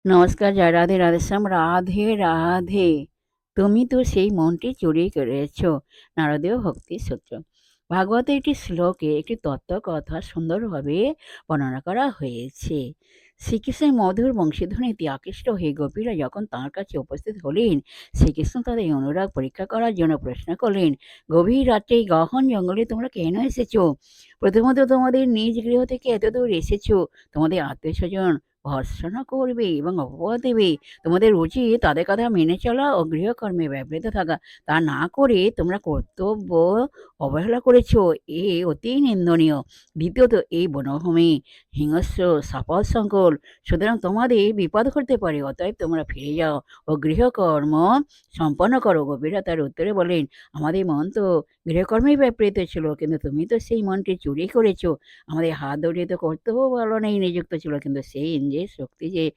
নমস্কার, জয় রাধে রাধেশ্যাম, রাধে রাধে। তুমি তো সেই মনটি চুরি করেছ। নারদীয় ভক্তি সূত্র। ভাগবতে একটি শ্লোকে একটি তত্ত্বকথা সুন্দরভাবে বর্ণনা করা হয়েছে। শ্রীকৃষ্ণের মধুর বংশীধ্বনিতে আকৃষ্ট হয়ে গোপীরা যখন তাঁর কাছে উপস্থিত হলেন, শ্রীকৃষ্ণ তাদের অনুরাগ পরীক্ষা করার জন্য প্রশ্ন করলেন, গভীর রাত্রে এই গহন জঙ্গলে তোমরা কেন এসেছ? প্রথমত তোমাদের নিজ গৃহ থেকে এতদূর এসেছ, তোমাদের আত্মীয় স্বজন ভর্ৎসনা করবে এবং অপবাদ দেবে। তোমাদের উচিত তাদের কথা মেনে চলা ও গৃহকর্মে ব্যবহৃত থাকা। তা না করে তোমরা কর্তব্য অবহেলা করেছ, এ অতি নিন্দনীয়। দ্বিতীয়ত, এই বনভূমি হিংস্র সাপদ সংকুল, সুতরাং তোমাদের বিপদ ঘটতে পারে। অতএব তোমরা ফিরে যাও ও গৃহকর্ম সম্পন্ন করো। গোপীরা তার উত্তরে বলেন, আমাদের মন তো গৃহকর্মেই ব্যাপৃত ছিল, কিন্তু তুমি তো সেই মনটি চুরি করেছ। আমাদের হাত ধরিয়ে তো কর্তব্য পালনেই নিযুক্ত ছিল, কিন্তু সেই ইন্দ্রিয়ের শক্তি যে